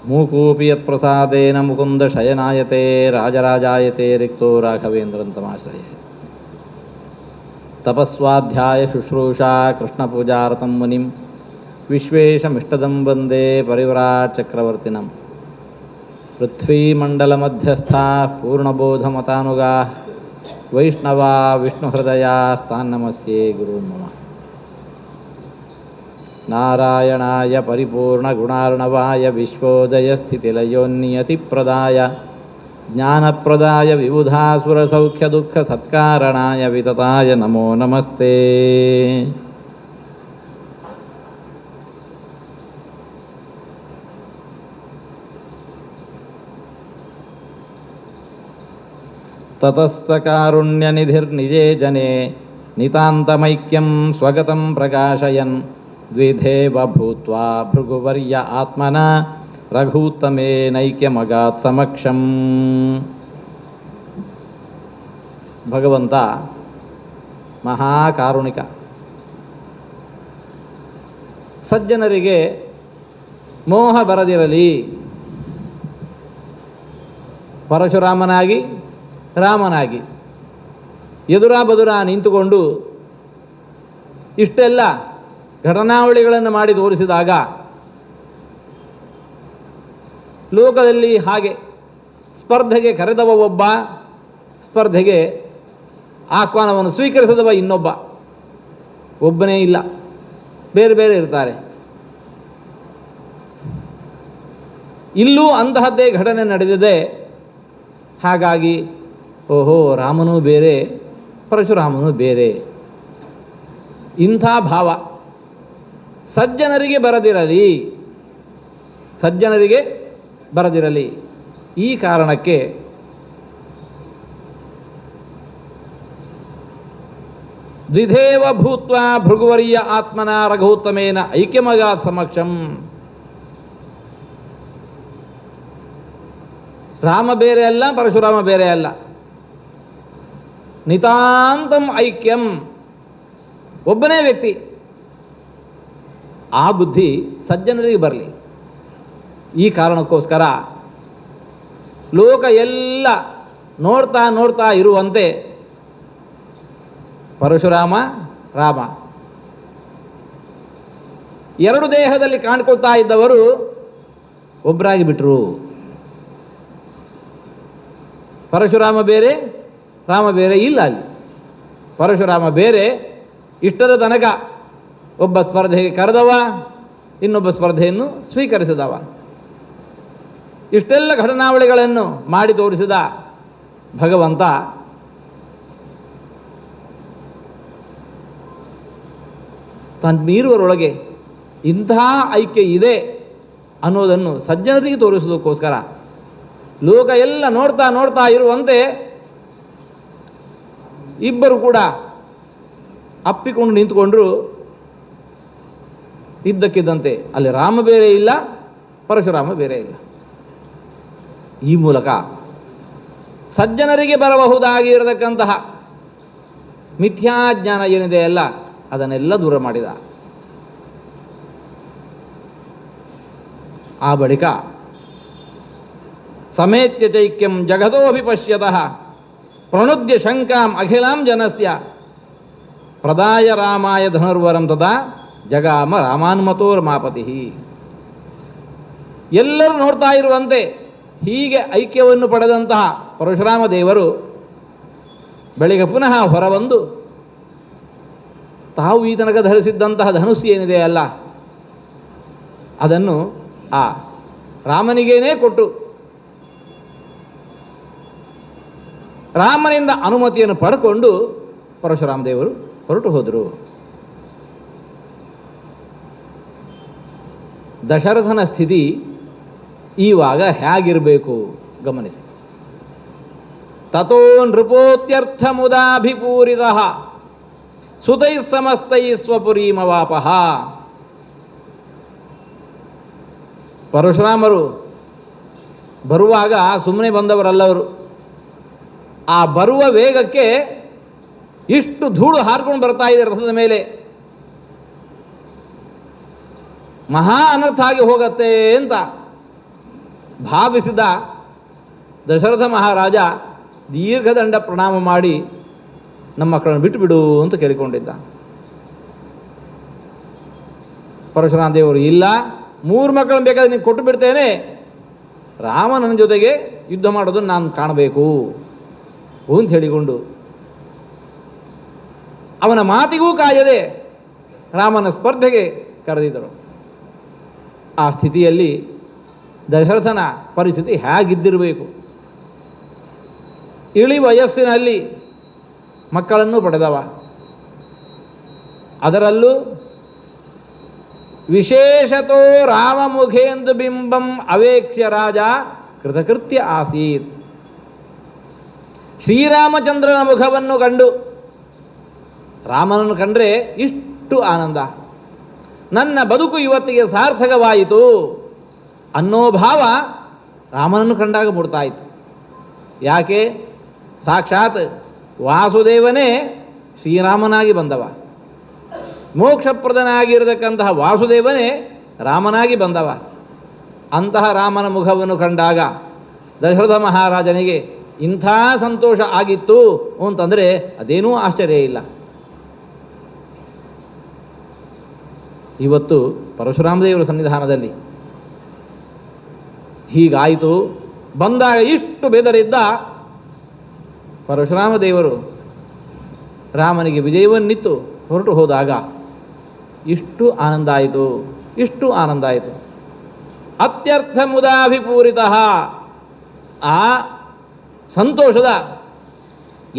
ಮೂಕೂಪಿ ಯತ್ಪ್ರಸಾದೇನ ಮುಕುಂದ ಶಯನಾಯತೆ ರಾಜರಾಜಾಯತೆ ರಿಕ್ತೋ ರಾಘವೇಂದ್ರಂತಮಾಶ್ರಯೇ. ತಪಸ್ವಾಧ್ಯಾಯ ಶುಶ್ರೂಷಾ ಕೃಷ್ಣಪೂಜಾರತಂ ಮುನಿಂ ವಿಶ್ವೇಶಮಿಷ್ಟದಂ ವಂದೇ ಪರಿವ್ರಾಟ್ ಚಕ್ರವರ್ತಿನಂ. ಪೃಥ್ವೀಮಂಡಲಮಧ್ಯಸ್ಥಾ ಪೂರ್ಣಬೋಧಮತಾನುಗಾ ವೈಷ್ಣವಾ ವಿಷ್ಣುಹೃದಯಾಸ್ತಾನ್ನಮಸ್ಯೆ ಗುರುನ್ ಮಮ. ನಾರಾಯಣಾಯ ಪರಿಪೂರ್ಣಗುಣಾರ್ಣವಾಯ ವಿಶ್ವೋದಯಸ್ಥಿತಿಲಯೋನ್ನಿಯತಿಪ್ರದಾಯ ಜ್ಞಾನಪ್ರದಾಯ ವಿಬುಧಾಸುರಸೌಖ್ಯದುಃಖಸತ್ಕಾರಣಾಯ ವಿತತಾಯ ನಮೋ ನಮಸ್ತೆ. ತತಸ್ಸ ಕಾರುಣ್ಯನಿಧಿರ್ನಿಜೇ ಜನೇ ನಿತಾಂತಮೈಕ್ಯಂ ಸ್ವಗತಂ ಪ್ರಕಾಶಯನ್ ದ್ವಿಧೇವ ಭೂತ್ವಾ ಭೃಗುವರ್ಯ ಆತ್ಮನ ರಘೂತ್ತಮೇನೈಕ್ಯಮಗಾತ್ ಸಮಕ್ಷಂ. ಭಗವಂತ ಮಹಾಕಾರುಣಿಕ. ಸಜ್ಜನರಿಗೆ ಮೋಹ ಬರದಿರಲಿ. ಪರಶುರಾಮನಾಗಿ ರಾಮನಾಗಿ ಎದುರಾ ನಿಂತುಕೊಂಡು ಇಷ್ಟೆಲ್ಲ ಘಟನಾವಳಿಗಳನ್ನು ಮಾಡಿ ತೋರಿಸಿದಾಗ ಲೋಕದಲ್ಲಿ ಹಾಗೆ ಸ್ಪರ್ಧೆಗೆ ಕರೆದವ ಒಬ್ಬ, ಸ್ಪರ್ಧೆಗೆ ಆಹ್ವಾನವನ್ನು ಸ್ವೀಕರಿಸಿದವ ಇನ್ನೊಬ್ಬ, ಒಬ್ಬನೇ ಇಲ್ಲ, ಬೇರೆ ಬೇರೆ ಇರ್ತಾರೆ. ಇಲ್ಲೂ ಅಂತಹದ್ದೇ ಘಟನೆ ನಡೆದಿದೆ. ಹಾಗಾಗಿ ಓಹೋ, ರಾಮನೂ ಬೇರೆ ಪರಶುರಾಮನೂ ಬೇರೆ, ಇಂಥ ಭಾವ ಸಜ್ಜನರಿಗೆ ಬರದಿರಲಿ, ಸಜ್ಜನರಿಗೆ ಬರದಿರಲಿ. ಈ ಕಾರಣಕ್ಕೆ ದ್ವಿಧೇವ ಭೂತ್ವಾ ಭೃಗುವರ್ಯ ಆತ್ಮನ ರಘೂತ್ತಮೇನ ಐಕ್ಯಮಗಾತ್ ಸಮಕ್ಷಂ. ರಾಮ ಬೇರೆ ಅಲ್ಲ, ಪರಶುರಾಮ ಬೇರೆ ಅಲ್ಲ. ನಿತಾಂತಂ ಐಕ್ಯಂ, ಒಬ್ಬನೇ ವ್ಯಕ್ತಿ. ಆ ಬುದ್ಧಿ ಸಜ್ಜನರಿಗೆ ಬರಲಿ. ಈ ಕಾರಣಕ್ಕೋಸ್ಕರ ಲೋಕ ಎಲ್ಲ ನೋಡ್ತಾ ನೋಡ್ತಾ ಇರುವಂತೆ ಪರಶುರಾಮ ರಾಮ ಎರಡು ದೇಹದಲ್ಲಿ ಕಾಣ್ಕೊಳ್ತಾ ಇದ್ದವರು ಒಬ್ಬರಾಗಿ ಬಿಟ್ಟರು. ಪರಶುರಾಮ ಬೇರೆ, ರಾಮ ಬೇರೆ ಇಲ್ಲ. ಅಲ್ಲಿ ಪರಶುರಾಮ ಬೇರೆ, ಇಷ್ಟದ ತನಕ ಒಬ್ಬ ಸ್ಪರ್ಧೆಗೆ ಕರೆದವ, ಇನ್ನೊಬ್ಬ ಸ್ಪರ್ಧೆಯನ್ನು ಸ್ವೀಕರಿಸಿದವ. ಇಷ್ಟೆಲ್ಲ ಘಟನಾವಳಿಗಳನ್ನು ಮಾಡಿ ತೋರಿಸಿದ ಭಗವಂತ ತನ್ಮೀರುವರೊಳಗೆ ಇಂತಹ ಐಕ್ಯ ಇದೆ ಅನ್ನೋದನ್ನು ಸಜ್ಜನರಿಗೆ ತೋರಿಸೋದಕ್ಕೋಸ್ಕರ ಲೋಕ ಎಲ್ಲ ನೋಡ್ತಾ ನೋಡ್ತಾ ಇರುವಂತೆ ಇಬ್ಬರು ಕೂಡ ಅಪ್ಪಿಕೊಂಡು ನಿಂತುಕೊಂಡ್ರು. ಇದ್ದಕ್ಕಿದ್ದಂತೆ ಅಲ್ಲಿ ರಾಮ ಬೇರೆ ಇಲ್ಲ, ಪರಶುರಾಮ ಬೇರೆ ಇಲ್ಲ. ಈ ಮೂಲಕ ಸಜ್ಜನರಿಗೆ ಬರಬಹುದಾಗಿರತಕ್ಕಂತಹ ಮಿಥ್ಯಾಜ್ಞಾನ ಏನಿದೆ ಅಲ್ಲ, ಅದನ್ನೆಲ್ಲ ದೂರ ಮಾಡಿದ. ಆ ಬಳಿಕ ಸಮೇತ್ಯ ಚೈಕ್ಯಂ ಜಗದೋಭಿಪಶ್ಯತಃ ಪ್ರಣುದ್ಯ ಶಂಕಾಂ ಅಖಿಲಾಂ ಜನಸ್ಯ ಪ್ರದಾಯ ರಾಮಾಯ ಧನುರ್ವರಂ ತದಾ ಜಗಾಮ ರಾಮಾನ್ಮತೋರ್ಮಾಪತಿ. ಎಲ್ಲರೂ ನೋಡ್ತಾ ಇರುವಂತೆ ಹೀಗೆ ಐಕ್ಯವನ್ನು ಪಡೆದಂತಹ ಪರಶುರಾಮ ದೇವರು ಬೆಳಿಗ್ಗೆ ಪುನಃ ಹೊರಬಂದು ತಾವು ಈ ತನಕ ಧರಿಸಿದ್ದಂತಹ ಧನುಸ್ಸು ಏನಿದೆ ಅಲ್ಲ, ಅದನ್ನು ಆ ರಾಮನಿಗೇನೇ ಕೊಟ್ಟು ರಾಮನಿಂದ ಅನುಮತಿಯನ್ನು ಪಡ್ಕೊಂಡು ಪರಶುರಾಮ ದೇವರು ಹೊರಟು ಹೋದರು. ದಶರಥನ ಸ್ಥಿತಿ ಈವಾಗ ಹೇಗಿರಬೇಕು ಗಮನಿಸಿ. ತಥೋ ನೃಪೋತ್ಯರ್ಥ ಮುದಾಭಿಪೂರಿತಃ ಸುತೈ ಸಮಸ್ತೈ ಸ್ವಪುರೀಮವಾಪಃ. ಪರಶುರಾಮರು ಬರುವಾಗ ಸುಮ್ಮನೆ ಬಂದವರಲ್ಲವರು. ಆ ಬರುವ ವೇಗಕ್ಕೆ ಇಷ್ಟು ಧೂಳು ಹಾರ್ಕೊಂಡು ಬರ್ತಾ ಇದೆ ರಥದ ಮೇಲೆ. ಮಹಾ ಅನರ್ಥ ಆಗಿ ಹೋಗತ್ತೆ ಅಂತ ಭಾವಿಸಿದ ದಶರಥ ಮಹಾರಾಜ ದೀರ್ಘದಂಡ ಪ್ರಣಾಮ ಮಾಡಿ ನಮ್ಮ ಮಕ್ಕಳನ್ನು ಬಿಟ್ಟು ಬಿಡು ಅಂತ ಕೇಳಿಕೊಂಡಿದ್ದ. ಪರಶುರಾಮ ದೇವರು, ಇಲ್ಲ, 3 ಮಕ್ಕಳನ್ನು ಬೇಕಾದ್ರೆ ನೀನು ಕೊಟ್ಟು ಬಿಡ್ತೇನೆ, ರಾಮನ ಜೊತೆಗೆ ಯುದ್ಧ ಮಾಡೋದನ್ನು ನಾನು ಕಾಣಬೇಕು ಅಂತ ಹೇಳಿಕೊಂಡು ಅವನ ಮಾತಿಗೂ ಕಾಯದೆ ರಾಮನ ಸ್ಪರ್ಧೆಗೆ ಕರೆದಿದ್ದರು. ಆ ಸ್ಥಿತಿಯಲ್ಲಿ ದಶರಥನ ಪರಿಸ್ಥಿತಿ ಹೇಗಿದ್ದಿರಬೇಕು? ಇಳಿ ವಯಸ್ಸಿನಲ್ಲಿ ಮಕ್ಕಳನ್ನು ಪಡೆದವ, ಅದರಲ್ಲೂ ವಿಶೇಷತೋ ರಾಮಮುಖೇಂದು ಬಿಂಬಂ ಅವೇಕ್ಷ್ಯ ರಾಜ ಕೃತಕೃತ್ಯ ಆಸೀತ್. ಶ್ರೀರಾಮಚಂದ್ರನ ಮುಖವನ್ನು ಕಂಡು, ರಾಮನನ್ನು ಕಂಡ್ರೆ ಇಷ್ಟು ಆನಂದ, ನನ್ನ ಬದುಕು ಇವತ್ತಿಗೆ ಸಾರ್ಥಕವಾಯಿತು ಅನ್ನೋ ಭಾವ ರಾಮನನ್ನು ಕಂಡಾಗ ಮೂಡ್ತಾ ಇತ್ತು. ಯಾಕೆ? ಸಾಕ್ಷಾತ್ ವಾಸುದೇವನೇ ಶ್ರೀರಾಮನಾಗಿ ಬಂದವ, ಮೋಕ್ಷಪ್ರದನಾಗಿರತಕ್ಕಂತಹ ವಾಸುದೇವನೇ ರಾಮನಾಗಿ ಬಂದವ. ಅಂತಹ ರಾಮನ ಮುಖವನ್ನು ಕಂಡಾಗ ದಶರಥ ಮಹಾರಾಜನಿಗೆ ಇಂಥ ಸಂತೋಷ ಆಗಿತ್ತು ಅಂತಂದರೆ ಅದೇನೂ ಆಶ್ಚರ್ಯ ಇಲ್ಲ. ಇವತ್ತು ಪರಶುರಾಮದೇವರ ಸನ್ನಿಧಾನದಲ್ಲಿ ಹೀಗಾಯಿತು. ಬಂದಾಗ ಇಷ್ಟು ಬೆದರಿದ್ದ ಪರಶುರಾಮ ದೇವರು ರಾಮನಿಗೆ ವಿಜಯವನ್ನಿತ್ತು ಹೊರಟು ಹೋದಾಗ ಇಷ್ಟು ಆನಂದ ಆಯಿತು, ಇಷ್ಟು ಆನಂದ ಆಯಿತು. ಅತ್ಯರ್ಥ ಮುದಾಭಿಪೂರಿತ. ಆ ಸಂತೋಷದ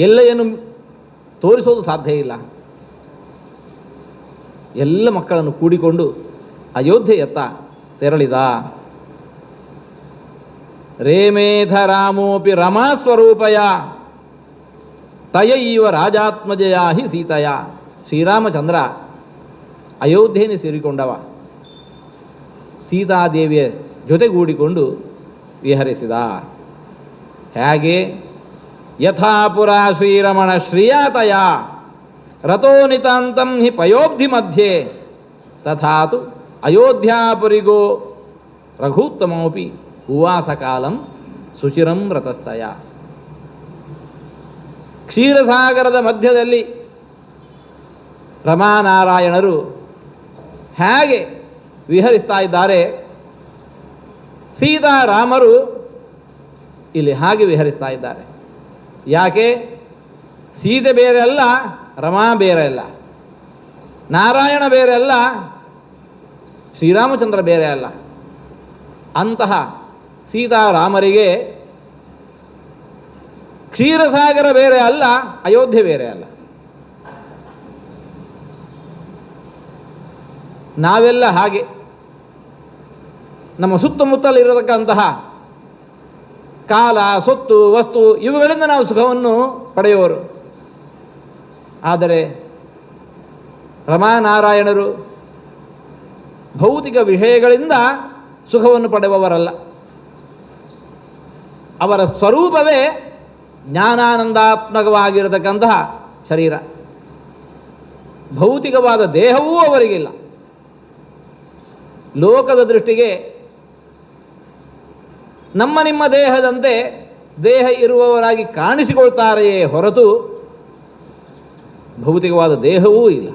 ಎಲ್ಲೆಯನ್ನು ತೋರಿಸೋದು ಸಾಧ್ಯ ಇಲ್ಲ. ಎಲ್ಲ ಮಕ್ಕಳನ್ನು ಕೂಡಿಕೊಂಡು ಅಯೋಧ್ಯೆಯತ್ತ ತೆರಳಿದ. ರೇಮೇಥ ರಾಮೋಪಿ ರಮಾಸ್ವರೂಪಯ ತಯೈವ ರಾಜಾತ್ಮಜಯ ಹಿ ಸೀತೆಯ. ಶ್ರೀರಾಮಚಂದ್ರ ಅಯೋಧ್ಯೆಯನ್ನು ಸೇರಿಕೊಂಡವ, ಸೀತಾದೇವಿಯ ಜೊತೆಗೂಡಿಕೊಂಡು ವಿಹರಿಸಿದ. ಹೇಗೆ? ಯಥಾಪುರ ಶ್ರೀರಮಣ ಶ್ರಿಯಾತಯ ರಥೋ ನಿತಾಂತಂ ಹಿ ಪಯೋಬ್ಧಿ ಮಧ್ಯೆ ತಥಾತು ಅಯೋಧ್ಯಾಪುರಿಗೋ ರಘೂತ್ತಮೋಪಿ ಉವಾಸಕಾಲಂ ಸುಚಿರಂ ರಥಸ್ಥಯ. ಕ್ಷೀರಸಾಗರದ ಮಧ್ಯದಲ್ಲಿ ರಮಾನಾರಾಯಣರು ಹೇಗೆ ವಿಹರಿಸ್ತಾ ಇದ್ದಾರೆ, ಸೀತಾರಾಮರು ಇಲ್ಲಿ ಹಾಗೆ ವಿಹರಿಸ್ತಾ ಇದ್ದಾರೆ. ಯಾಕೆ? ಸೀತೆ ಬೇರೆ ಅಲ್ಲ, ರಮಾ ಬೇರೆ ಅಲ್ಲ, ನಾರಾಯಣ ಬೇರೆ ಅಲ್ಲ, ಶ್ರೀರಾಮಚಂದ್ರ ಬೇರೆ ಅಲ್ಲ. ಅಂತಹ ಸೀತಾರಾಮರಿಗೆ ಕ್ಷೀರಸಾಗರ ಬೇರೆ ಅಲ್ಲ, ಅಯೋಧ್ಯೆ ಬೇರೆ ಅಲ್ಲ. ನಾವೆಲ್ಲ ಹಾಗೆ ನಮ್ಮ ಸುತ್ತಮುತ್ತಲಿರತಕ್ಕಂತಹ ಕಾಲ, ಸೊತ್ತು, ವಸ್ತು ಇವುಗಳಿಂದ ನಾವು ಸುಖವನ್ನು ಪಡೆಯುವರು. ಆದರೆ ರಮಾನಾರಾಯಣರು ಭೌತಿಕ ವಿಷಯಗಳಿಂದ ಸುಖವನ್ನು ಪಡೆಯುವವರಲ್ಲ. ಅವರ ಸ್ವರೂಪವೇ ಜ್ಞಾನಾನಂದಾತ್ಮಕವಾಗಿರತಕ್ಕಂತಹ ಶರೀರ. ಭೌತಿಕವಾದ ದೇಹವೂ ಅವರಿಗಿಲ್ಲ. ಲೋಕದ ದೃಷ್ಟಿಗೆ ನಮ್ಮ ನಿಮ್ಮ ದೇಹದಂತೆ ದೇಹ ಇರುವವರಾಗಿ ಕಾಣಿಸಿಕೊಳ್ತಾರೆಯೇ ಹೊರತು ಭೌತಿಕವಾದ ದೇಹವೂ ಇಲ್ಲ.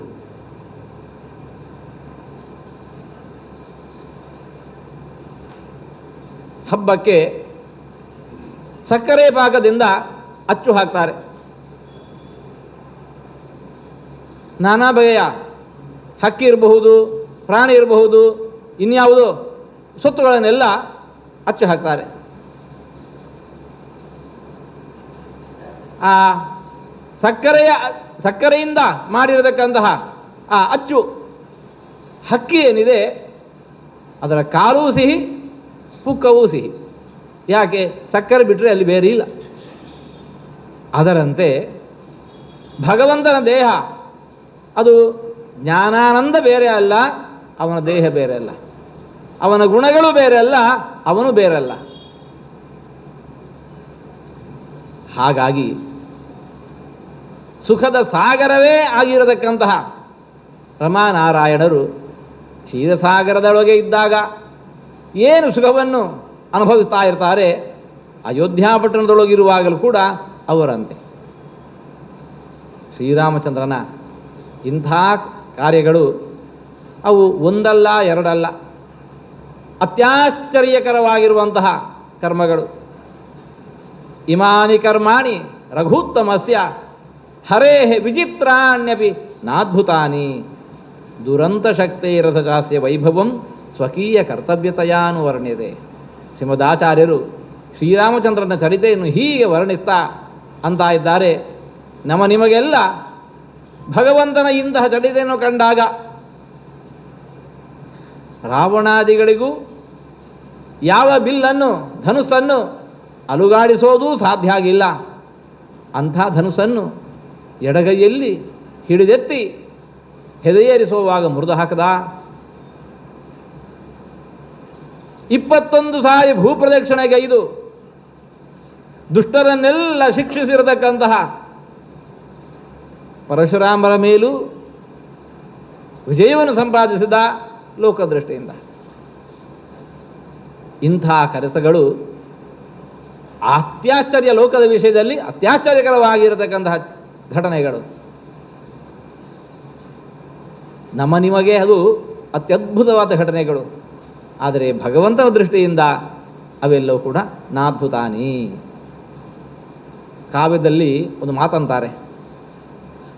ಹಬ್ಬಕ್ಕೆ ಸಕ್ಕರೆ ಪಾಕದಿಂದ ಅಚ್ಚು ಹಾಕ್ತಾರೆ. ನಾನಾ ಬಗೆಯ ಹಕ್ಕಿ ಇರಬಹುದು, ಪ್ರಾಣಿ ಇರಬಹುದು, ಇನ್ಯಾವುದೋ ಸೊತ್ತುಗಳನ್ನೆಲ್ಲ ಅಚ್ಚು ಹಾಕ್ತಾರೆ. ಆ ಸಕ್ಕರೆಯಿಂದ ಮಾಡಿರತಕ್ಕಂತಹ ಆ ಅಚ್ಚು ಹಕ್ಕಿ ಏನಿದೆ, ಅದರ ಕಾಲೂ ಸಿಹಿ, ಪುಕ್ಕವೂ ಸಿಹಿ. ಯಾಕೆ? ಸಕ್ಕರೆ ಬಿಟ್ಟರೆ ಅಲ್ಲಿ ಬೇರೆ ಇಲ್ಲ. ಅದರಂತೆ ಭಗವಂತನ ದೇಹ ಅದು ಜ್ಞಾನಾನಂದ ಬೇರೆ ಅಲ್ಲ, ಅವನ ದೇಹ ಬೇರೆ ಅಲ್ಲ, ಅವನ ಗುಣಗಳು ಬೇರೆ ಅಲ್ಲ, ಅವನು ಬೇರಲ್ಲ. ಹಾಗಾಗಿ ಸುಖದ ಸಾಗರವೇ ಆಗಿರತಕ್ಕಂತಹ ರಮಾನಾರಾಯಣರು ಕ್ಷೀರಸಾಗರದೊಳಗೆ ಇದ್ದಾಗ ಏನು ಸುಖವನ್ನು ಅನುಭವಿಸ್ತಾ ಇರ್ತಾರೆ. ಅಯೋಧ್ಯಾಪಟ್ಟಣದೊಳಗಿರುವಾಗಲೂ ಕೂಡ ಅವರಂತೆ. ಶ್ರೀರಾಮಚಂದ್ರನ ಇಂಥ ಕಾರ್ಯಗಳು ಅವು ಒಂದಲ್ಲ ಎರಡಲ್ಲ, ಅತ್ಯಾಶ್ಚರ್ಯಕರವಾಗಿರುವಂತಹ ಕರ್ಮಗಳು. ಇಮಾನಿ ಕರ್ಮಾಣಿ ರಘೂತ್ತಮಸ್ಯ ಹರೇ ವಿಚಿತ್ರಾಣ್ಯಪಿ ನಾದ್ಭುತಾನಿ ದುರಂತಶಕ್ತಿರಥಜಾಸ್ಯ ವೈಭವಂ ಸ್ವಕೀಯ ಕರ್ತವ್ಯತೆಯಾನುವರ್ಣ್ಯತೆ. ಶ್ರೀಮದಾಚಾರ್ಯರು ಶ್ರೀರಾಮಚಂದ್ರನ ಚರಿತೆಯನ್ನು ಹೀಗೆ ವರ್ಣಿಸ್ತಾ ಅಂತ ಇದ್ದಾರೆ, ನಿಮಗೆಲ್ಲ ಭಗವಂತನ ಇಂತಹ ಚರಿತೆಯನ್ನು ಕಂಡಾಗ ರಾವಣಾದಿಗಳಿಗೂ ಯಾವ ಬಿಲ್ಲನ್ನು ಧನುಸ್ಸನ್ನು ಅಲುಗಾಡಿಸೋದೂ ಸಾಧ್ಯ ಆಗಿಲ್ಲ. ಅಂಥ ಧನುಸ್ಸನ್ನು ಎಡಗೈಯಲ್ಲಿ ಹಿಡಿದೆತ್ತಿ ಹೆದೆಯೇರಿಸುವಾಗ ಮುರಿದು ಹಾಕದ. 21 ಸಾರಿ ಭೂಪ್ರದಕ್ಷಿಣೆಗೈದು ದುಷ್ಟರನ್ನೆಲ್ಲ ಶಿಕ್ಷಿಸಿರತಕ್ಕಂತಹ ಪರಶುರಾಮರ ಮೇಲೂ ವಿಜಯವನ್ನು ಸಂಪಾದಿಸಿದ ಲೋಕದೃಷ್ಟಿಯಿಂದ. ಇಂಥ ಕೆಲಸಗಳು ಅತ್ಯಾಶ್ಚರ್ಯ, ಲೋಕದ ವಿಷಯದಲ್ಲಿ ಅತ್ಯಾಶ್ಚರ್ಯಕರವಾಗಿರತಕ್ಕಂತಹ ಘಟನೆಗಳು. ನಿಮಗೆ ಅದು ಅತ್ಯದ್ಭುತವಾದ ಘಟನೆಗಳು. ಆದರೆ ಭಗವಂತನ ದೃಷ್ಟಿಯಿಂದ ಅವೆಲ್ಲವೂ ಕೂಡ ನಾದ್ಭುತಾನಿ. ಕಾವ್ಯದಲ್ಲಿ ಒಂದು ಮಾತಂತಾರೆ,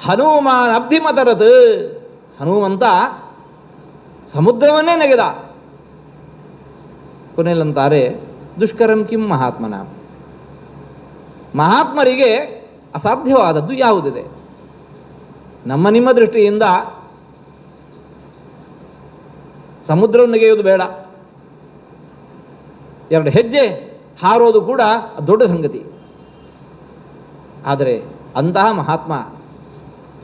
ಹನುಮಾನ್ ಅಬ್ಧಿಮತರತ್. ಹನುಮಂತ ಸಮುದ್ರವನ್ನೇ ನೆಗೆದ. ಕೊನೆಯಲ್ಲಂತಾರೆ ದುಷ್ಕರಂ ಕಿಂ ಮಹಾತ್ಮನ. ಮಹಾತ್ಮರಿಗೆ ಅಸಾಧ್ಯವಾದದ್ದು ಯಾವುದಿದೆ? ನಿಮ್ಮ ದೃಷ್ಟಿಯಿಂದ ಸಮುದ್ರವನ್ನು ನೆಗೆಯುವುದು ಬೇಡ, 2 ಹೆಜ್ಜೆ ಹಾರೋದು ಕೂಡ ದೊಡ್ಡ ಸಂಗತಿ. ಆದರೆ ಅಂತಹ ಮಹಾತ್ಮ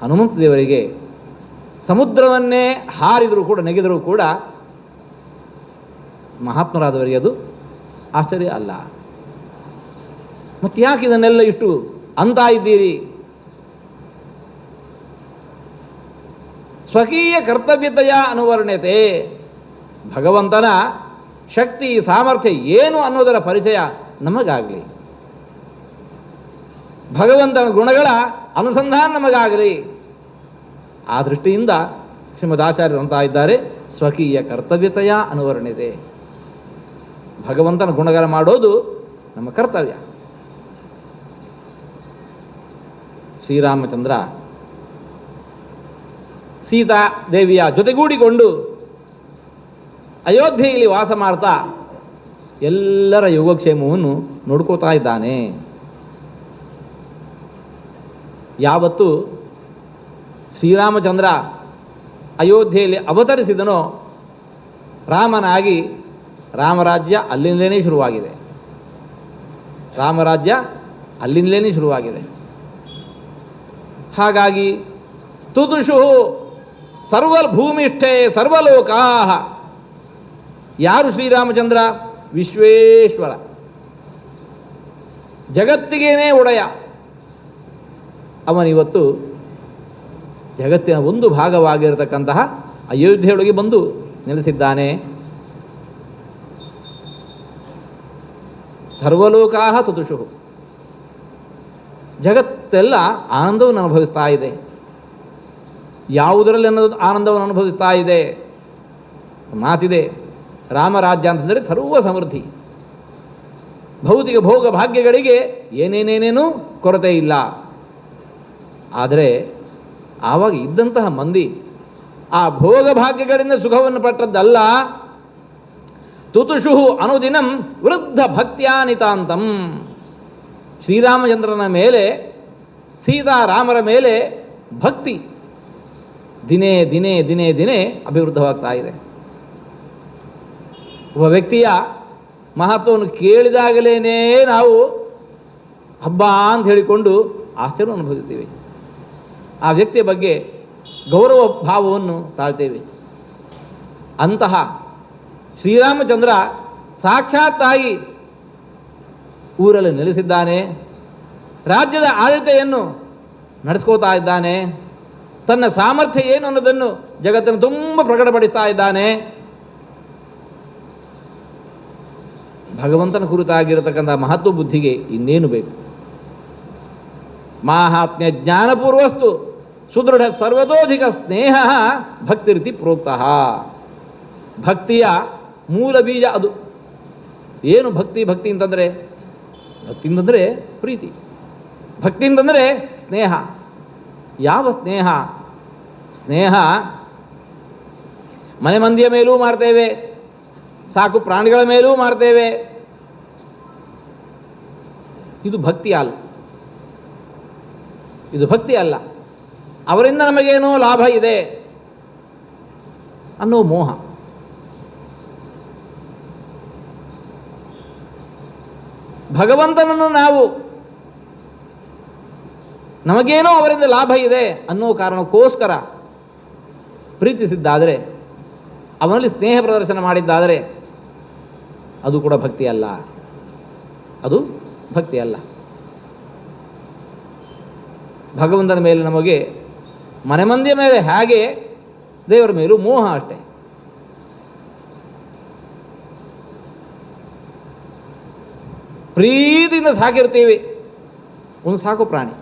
ಹನುಮಂತ ದೇವರಿಗೆ ಸಮುದ್ರವನ್ನೇ ಹಾರಿದರೂ ಕೂಡ ನೆಗೆದರೂ ಕೂಡ ಮಹಾತ್ಮರಾದವರಿಗೆ ಅದು ಆಶ್ಚರ್ಯ ಅಲ್ಲ. ಮತ್ತು ಯಾಕೆ ಇದನ್ನೆಲ್ಲ ಇಷ್ಟು ಅಂತ ಇದ್ದೀರಿ? ಸ್ವಕೀಯ ಕರ್ತವ್ಯತೆಯ ಅನುವರ್ಣ್ಯತೆ. ಭಗವಂತನ ಶಕ್ತಿ ಸಾಮರ್ಥ್ಯ ಏನು ಅನ್ನೋದರ ಪರಿಚಯ ನಮಗಾಗಲಿ, ಭಗವಂತನ ಗುಣಗಳ ಅನುಸಂಧಾನ ನಮಗಾಗಲಿ. ಆ ದೃಷ್ಟಿಯಿಂದ ಶ್ರೀಮದಾಚಾರ್ಯರು ಅಂತ ಇದ್ದಾರೆ, ಸ್ವಕೀಯ ಕರ್ತವ್ಯತೆಯ ಅನುವರ್ಣ್ಯತೆ. ಭಗವಂತನ ಗುಣಗಾನ ಮಾಡೋದು ನಮ್ಮ ಕರ್ತವ್ಯ. ಶ್ರೀರಾಮಚಂದ್ರ ಸೀತಾದೇವಿಯ ಜೊತೆಗೂಡಿಕೊಂಡು ಅಯೋಧ್ಯೆಯಲ್ಲಿ ವಾಸ ಮಾಡ್ತಾ ಎಲ್ಲರ ಯೋಗಕ್ಷೇಮವನ್ನು ನೋಡ್ಕೋತಾ ಇದ್ದಾನೆ. ಯಾವತ್ತು ಶ್ರೀರಾಮಚಂದ್ರ ಅಯೋಧ್ಯೆಯಲ್ಲಿ ಅವತರಿಸಿದನೋ ರಾಮನಾಗಿ, ರಾಮರಾಜ್ಯ ಅಲ್ಲಿಂದಲೇ ಶುರುವಾಗಿದೆ. ರಾಮರಾಜ್ಯ ಅಲ್ಲಿಂದಲೇ ಶುರುವಾಗಿದೆ. ಹಾಗಾಗಿ ತುದುಷು ಸರ್ವಭೂಮಿಷ್ಠೆ ಸರ್ವಲೋಕಾ. ಯಾರು ಶ್ರೀರಾಮಚಂದ್ರ? ವಿಶ್ವೇಶ್ವರ, ಜಗತ್ತಿಗೇನೇ ಒಡೆಯ. ಅವನಿವತ್ತು ಜಗತ್ತಿನ ಒಂದು ಭಾಗವಾಗಿರತಕ್ಕಂತಹ ಅಯೋಧ್ಯೆಯೊಳಗೆ ಬಂದು ನೆಲೆಸಿದ್ದಾನೆ. ಸರ್ವಲೋಕಾ ತುದುಷು. ಜಗತ್ತೆಲ್ಲ ಆನಂದವನ್ನು ಅನುಭವಿಸ್ತಾ ಇದೆ. ಯಾವುದರಲ್ಲಿ ಅನ್ನೋದು ಆನಂದವನ್ನು ಅನುಭವಿಸ್ತಾ ಇದೆ? ಮಾತಿದೆ, ರಾಮರಾಜ್ಯ ಅಂತಂದರೆ ಸರ್ವ ಸಮೃದ್ಧಿ, ಭೌತಿಕ ಭೋಗ ಭಾಗ್ಯಗಳಿಗೆ ಏನೇನೇನೇನೂ ಕೊರತೆ ಇಲ್ಲ. ಆದರೆ ಆವಾಗ ಇದ್ದಂತಹ ಮಂದಿ ಆ ಭೋಗ ಭಾಗ್ಯಗಳಿಂದ ಸುಖವನ್ನು ಪಟ್ಟದ್ದಲ್ಲ. ತುತುಷು ಅನುದಿನಂ ವೃದ್ಧ ಭಕ್ತ್ಯಾನಿತಾಂತಂ. ಶ್ರೀರಾಮಚಂದ್ರನ ಮೇಲೆ, ಸೀತಾರಾಮರ ಮೇಲೆ ಭಕ್ತಿ ದಿನೇ ದಿನೇ ದಿನೇ ದಿನೇ ಅಭಿವೃದ್ಧವಾಗ್ತಾ ಇದೆ. ಒಬ್ಬ ವ್ಯಕ್ತಿಯ ಮಹತ್ವವನ್ನು ಕೇಳಿದಾಗಲೇ ನಾವು ಹಬ್ಬ ಅಂತ ಹೇಳಿಕೊಂಡು ಆಶ್ಚರ್ಯ ಅನುಭವಿಸ್ತೀವಿ. ಆ ವ್ಯಕ್ತಿಯ ಬಗ್ಗೆ ಗೌರವ ಭಾವವನ್ನು ತಾಳ್ತೇವೆ. ಅಂತಹ ಶ್ರೀರಾಮಚಂದ್ರ ಸಾಕ್ಷಾತ್ತಾಗಿ ಊರಲ್ಲಿ ನೆಲೆಸಿದ್ದಾನೆ. ರಾಜ್ಯದ ಆಡಳಿತೆಯನ್ನು ನಡೆಸ್ಕೋತಾ ಇದ್ದಾನೆ. ತನ್ನ ಸಾಮರ್ಥ್ಯ ಏನು ಅನ್ನೋದನ್ನು ಜಗತ್ತನ್ನು ತುಂಬ ಪ್ರಕಟಪಡಿಸ್ತಾ ಇದ್ದಾನೆ. ಭಗವಂತನ ಕುರಿತಾಗಿರತಕ್ಕಂಥ ಮಹತ್ವ ಬುದ್ಧಿಗೆ ಇನ್ನೇನು ಬೇಕು? ಮಾಹಾತ್ಮ್ಯ ಜ್ಞಾನಪೂರ್ವಸ್ತು ಸುದೃಢ ಸರ್ವತೋಧಿಕ ಸ್ನೇಹ ಭಕ್ತಿರಿತಿ ಪ್ರೋಕ್ತಃ. ಭಕ್ತಿಯ ಮೂಲ ಬೀಜ ಅದು. ಏನು ಭಕ್ತಿ? ಭಕ್ತಿ ಅಂತಂದರೆ ಪ್ರೀತಿ, ಭಕ್ತಿ ಅಂತಂದರೆ ಸ್ನೇಹ. ಯಾವ ಸ್ನೇಹ? ಸ್ನೇಹ ಮನೆ ಮಂದಿಯ ಮೇಲೂ ಮಾಡ್ತೇವೆ, ಸಾಕು ಪ್ರಾಣಿಗಳ ಮೇಲೂ ಮಾಡ್ತೇವೆ. ಇದು ಭಕ್ತಿ ಅಲ್ಲ, ಇದು ಭಕ್ತಿ ಅಲ್ಲ. ಅವರಿಂದ ನಮಗೇನೋ ಲಾಭ ಇದೆ ಅನ್ನೋ ಮೋಹ. ಭಗವಂತನನ್ನು ನಾವು ನಮಗೇನೋ ಅವರಿಂದ ಲಾಭ ಇದೆ ಅನ್ನೋ ಕಾರಣಕ್ಕೋಸ್ಕರ ಪ್ರೀತಿಸಿದ್ದಾದರೆ, ಅವನಲ್ಲಿ ಸ್ನೇಹ ಪ್ರದರ್ಶನ ಮಾಡಿದ್ದಾದರೆ ಅದು ಕೂಡ ಭಕ್ತಿ ಅಲ್ಲ, ಅದು ಭಕ್ತಿ ಅಲ್ಲ. ಭಗವಂತನ ಮೇಲೆ ನಮಗೆ ಮನೆ ಮಂದಿಯ ಮೇಲೆ ಹಾಗೆ ದೇವರ ಮೇಲೂ ಮೋಹ ಅಷ್ಟೇ. ಪ್ರೀತಿಯಿಂದ ಸಾಕಿರ್ತೀವಿ, ಒಂದು ಸಾಕು ಪ್ರಾಣಿ,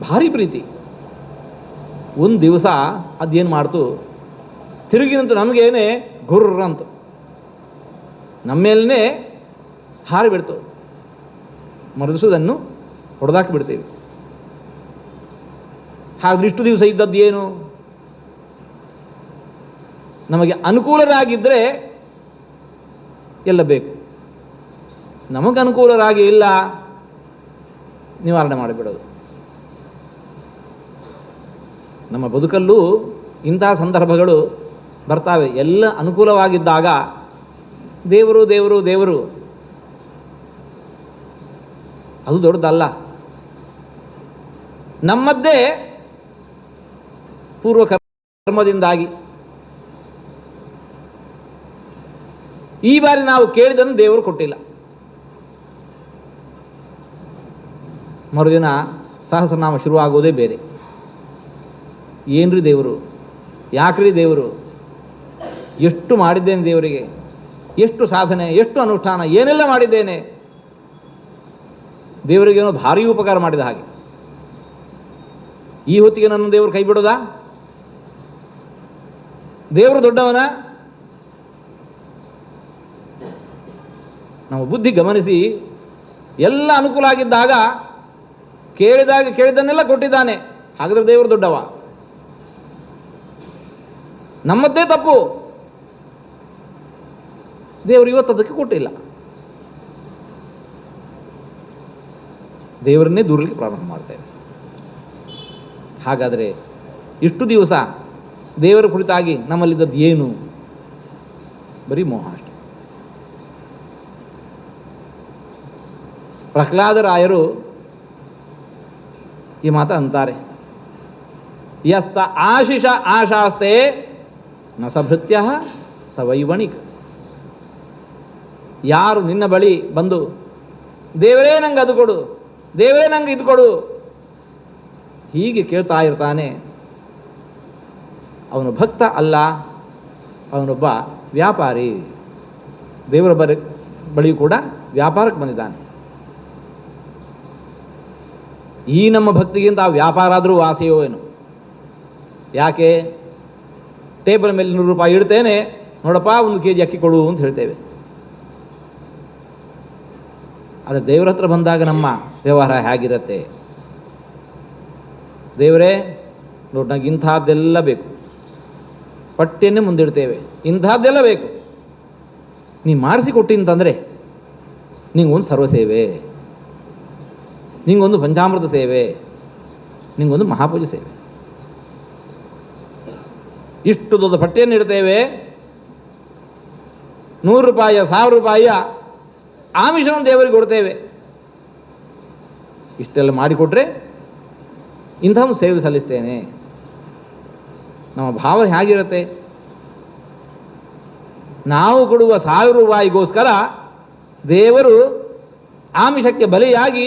ಭಾರಿ ಪ್ರೀತಿ. ಒಂದು ದಿವಸ ಅದೇನು ಮಾಡ್ತು, ತಿರುಗಿನಂತೂ ನಮಗೇನೆ ಗುರ್ರಂತು, ನಮ್ಮೇಲೇ ಹಾರಿ ಬಿಡ್ತು. ಮರುದಿಸುವುದನ್ನು ಹೊಡೆದಾಕಿ ಬಿಡ್ತೀವಿ. ಹಾಗೆ ಇಷ್ಟು ದಿವಸ ಇದ್ದದ್ದು ಏನು? ನಮಗೆ ಅನುಕೂಲರಾಗಿದ್ದರೆ ಎಲ್ಲ ಬೇಕು, ನಮಗೆ ಅನುಕೂಲರಾಗಿ ಇಲ್ಲ, ನಿವಾರಣೆ ಮಾಡಿಬಿಡೋದು. ನಮ್ಮ ಬದುಕಲ್ಲೂ ಇಂತಹ ಸಂದರ್ಭಗಳು ಬರ್ತಾವೆ. ಎಲ್ಲ ಅನುಕೂಲವಾಗಿದ್ದಾಗ ದೇವರು ದೇವರು ದೇವರು ಅದು ದೊಡ್ಡದಲ್ಲ. ನಮ್ಮದ್ದೇ ಪೂರ್ವ ಕರ್ಮದಿಂದಾಗಿ ಈ ಬಾರಿ ನಾವು ಕೇಳಿದನ್ನು ದೇವರು ಕೊಟ್ಟಿಲ್ಲ. ಮರುದಿನ ಸಹಸ್ರನಾಮ ಶುರುವಾಗೋದೇ ಬೇರೆ. ಏನ್ರಿ ದೇವರು, ಯಾಕ್ರಿ ದೇವರು, ಎಷ್ಟು ಮಾಡಿದ್ದೇನೆ ದೇವರಿಗೆ, ಎಷ್ಟು ಸಾಧನೆ, ಎಷ್ಟು ಅನುಷ್ಠಾನ, ಏನೆಲ್ಲ ಮಾಡಿದ್ದೇನೆ, ದೇವರಿಗೇನೋ ಭಾರಿ ಉಪಕಾರ ಮಾಡಿದ ಹಾಗೆ. ಈ ಹೊತ್ತಿಗೆ ನನ್ನ ದೇವರು ಕೈ ಬಿಡೋದಾ? ದೇವರು ದೊಡ್ಡವನ? ನಮ್ಮ ಬುದ್ಧಿ ಗಮನಿಸಿ, ಎಲ್ಲ ಅನುಕೂಲ ಆಗಿದ್ದಾಗ ಕೇಳಿದ್ದನ್ನೆಲ್ಲ ಕೊಟ್ಟಿದ್ದಾನೆ, ಹಾಗಾದ್ರೆ ದೇವರು ದೊಡ್ಡವ. ನಮ್ಮದ್ದೇ ತಪ್ಪು, ದೇವರು ಇವತ್ತು ಅದಕ್ಕೆ ಕೊಟ್ಟಿಲ್ಲ. ದೇವರನ್ನೇ ದೂರಲಿಕ್ಕೆ ಪ್ರಾರಂಭ ಮಾಡ್ತೇವೆ. ಹಾಗಾದರೆ ಇಷ್ಟು ದಿವಸ ದೇವರ ಕುರಿತಾಗಿ ನಮ್ಮಲ್ಲಿದ್ದದ್ದು ಏನು? ಬರೀ ಮೋಹ ಅಷ್ಟೆ. ಪ್ರಹ್ಲಾದರಾಯರು ಈ ಮಾತ ಅಂತಾರೆ, ಯಸ್ತ ಆಶಿಷ ಆಶಾಸ್ತೆ ನ ಸಭೃತ್ಯ ಸವೈವಣಿಕ. ಯಾರು ನಿನ್ನ ಬಳಿ ಬಂದು ದೇವರೇ ನಂಗೆ ಅದು ಕೊಡು, ದೇವರೇ ನಂಗೆ ಇದು ಕೊಡು ಹೀಗೆ ಕೇಳ್ತಾ ಇರ್ತಾನೆ, ಅವನು ಭಕ್ತ ಅಲ್ಲ, ಅವನೊಬ್ಬ ವ್ಯಾಪಾರಿ. ದೇವರ ಬಳಿಯೂ ಕೂಡ ವ್ಯಾಪಾರಕ್ಕೆ ಬಂದಿದ್ದಾನೆ. ಈ ನಮ್ಮ ಭಕ್ತಿಗಿಂತ ಆ ವ್ಯಾಪಾರ ಆದರೂ ವಾಸಿಯೋ ಏನು? ಯಾಕೆ? ಟೇಬಲ್ ಮೇಲೆ 100 ರೂಪಾಯಿ ಇಡ್ತೇನೆ, ನೋಡಪ್ಪ 1 kg ಅಕ್ಕಿ ಕೊಡು ಅಂತ ಹೇಳ್ತೇವೆ. ಆದರೆ ದೇವರ ಹತ್ರ ಬಂದಾಗ ನಮ್ಮ ವ್ಯವಹಾರ ಹೇಗಿರುತ್ತೆ? ದೇವರೇ ನೋಡಿ, ನನಗೆ ಇಂಥದ್ದೆಲ್ಲ ಬೇಕು, ಪಟ್ಟಿಯನ್ನೇ ಮುಂದಿಡ್ತೇವೆ, ಇಂಥದ್ದೆಲ್ಲ ಬೇಕು, ನೀ ಮಾಡಿಸಿಕೊಟ್ಟಿ ಅಂತಂದರೆ ನಿಂಗೊಂದು ಸರ್ವಸೇವೆ, ನಿಂಗೊಂದು ಪಂಚಾಮೃತ ಸೇವೆ, ನಿಂಗೊಂದು ಮಹಾಪೂಜೆ ಸೇವೆ. ಇಷ್ಟು ದೊಡ್ಡ ಪಟ್ಟಿಯನ್ನು ಇಡ್ತೇವೆ, 100 ರೂಪಾಯಿಯ 1000 ರೂಪಾಯಿಯ ಆಮಿಷವನ್ನು ದೇವರಿಗೆ ಕೊಡ್ತೇವೆ. ಇಷ್ಟೆಲ್ಲ ಮಾಡಿಕೊಟ್ರೆ ಇಂಥವನ್ನು ಸೇವೆ ಸಲ್ಲಿಸ್ತೇನೆ. ನಮ್ಮ ಭಾವ ಹೇಗಿರುತ್ತೆ? ನಾವು ಕೊಡುವ 1000 ರೂಪಾಯಿಗೋಸ್ಕರ ದೇವರು ಆಮಿಷಕ್ಕೆ ಬಲಿಯಾಗಿ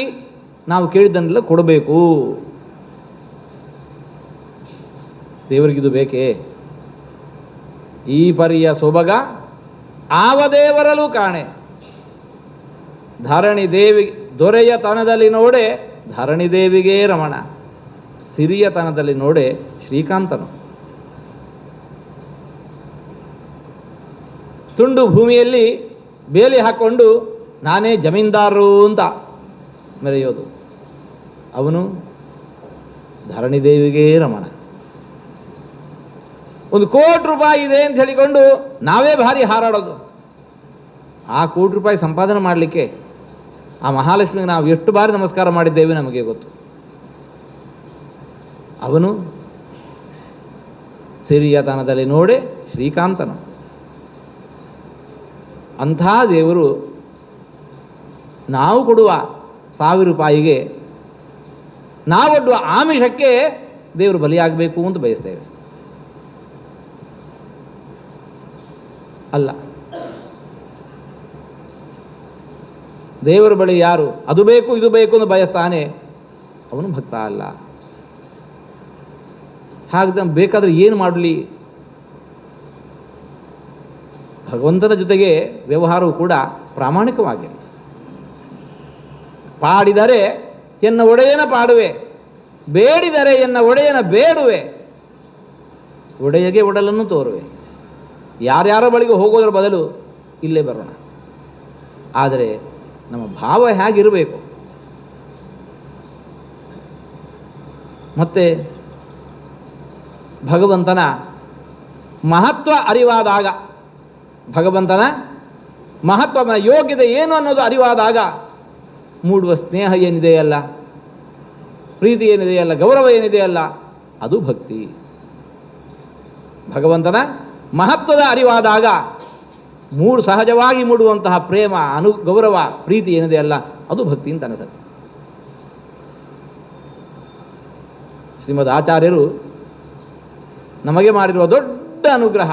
ನಾವು ಕೇಳಿದ್ದನ್ನೆಲ್ಲ ಕೊಡಬೇಕು. ದೇವರಿಗಿದು ಬೇಕೇ? ಈ ಪರಿಯ ಸೊಬಗ ಆವ ದೇವರಲ್ಲೂ ಕಾಣೆ. ಧರಣಿ ದೇವಿ ದೊರೆಯತನದಲ್ಲಿ ನೋಡೆ ಧರಣಿ ದೇವಿಗೇ ರಮಣ, ಸಿರಿಯತನದಲ್ಲಿ ನೋಡೆ ಶ್ರೀಕಾಂತನು. ತುಂಡು ಭೂಮಿಯಲ್ಲಿ ಬೇಲಿ ಹಾಕ್ಕೊಂಡು ನಾನೇ ಜಮೀನ್ದಾರರು ಅಂತ ಮೆರೆಯೋದು, ಅವನು ಧರಣಿ ದೇವಿಗೇ ರಮಣ. 1 ಕೋಟಿ ರೂಪಾಯಿ ಇದೆ ಅಂತ ಹೇಳಿಕೊಂಡು ನಾವೇ ಭಾರಿ ಹಾರಾಡೋದು. ಆ ಕೋಟಿ ರೂಪಾಯಿ ಸಂಪಾದನೆ ಮಾಡಲಿಕ್ಕೆ ಆ ಮಹಾಲಕ್ಷ್ಮಿಗೆ ನಾವು ಎಷ್ಟು ಬಾರಿ ನಮಸ್ಕಾರ ಮಾಡಿದ್ದೇವೆ ನಮಗೆ ಗೊತ್ತು. ಅವನು ಸಿರಿಯತನದಲ್ಲಿ ನೋಡೆ ಶ್ರೀಕಾಂತನು. ಅಂಥ ದೇವರು ನಾವು ಕೊಡುವ 1000 ರೂಪಾಯಿಗೆ ನಾವೊಡ್ಡುವ ಆಮಿಷಕ್ಕೆ ದೇವರು ಬಲಿಯಾಗಬೇಕು ಅಂತ ಬಯಸ್ತೇವೆ. ಅಲ್ಲ, ದೇವರ ಬಳಿ ಯಾರು ಅದು ಬೇಕು ಇದು ಬೇಕು ಅಂತ ಬಯಸ್ತಾನೆ ಅವನು ಭಕ್ತ ಅಲ್ಲ. ಹಾಗೆ ಬೇಕಾದರೆ ಏನು ಮಾಡಲಿ, ಭಗವಂತನ ಜೊತೆಗೆ ವ್ಯವಹಾರವು ಕೂಡ ಪ್ರಾಮಾಣಿಕವಾಗಿದೆ. ಪಾಡಿದರೆ ಎನ್ನ ಒಡೆಯನ ಪಾಡುವೆ, ಬೇಡಿದರೆ ಎನ್ನ ಒಡೆಯನ ಬೇಡುವೆ, ಒಡೆಯಗೆ ಒಡಲನ್ನು ತೋರುವೆ. ಯಾರ್ಯಾರ ಬಳಿಗೆ ಹೋಗೋದ್ರ ಬದಲು ಇಲ್ಲೇ ಬರೋಣ. ಆದರೆ ನಮ್ಮ ಭಾವ ಹೇಗಿರಬೇಕು? ಮತ್ತು ಭಗವಂತನ ಮಹತ್ವ ಅರಿವಾದಾಗ, ಭಗವಂತನ ಮಹತ್ವ ಯೋಗ್ಯತೆ ಏನು ಅನ್ನೋದು ಅರಿವಾದಾಗ ಮೂಡುವ ಸ್ನೇಹ ಏನಿದೆಯಲ್ಲ, ಪ್ರೀತಿ ಏನಿದೆಯಲ್ಲ, ಗೌರವ ಏನಿದೆಯಲ್ಲ, ಅದು ಭಕ್ತಿ. ಭಗವಂತನ ಮಹತ್ವದ ಅರಿವಾದಾಗ ಸಹಜವಾಗಿ ಮೂಡುವಂತಹ ಪ್ರೇಮ, ಗೌರವ, ಪ್ರೀತಿ ಏನಿದೆಯಲ್ಲ, ಅದು ಭಕ್ತಿ ಅಂತ ಅನಿಸುತ್ತೆ. ಶ್ರೀಮದ್ ಆಚಾರ್ಯರು ನಮಗೆ ಮಾಡಿರುವ ದೊಡ್ಡ ಅನುಗ್ರಹ,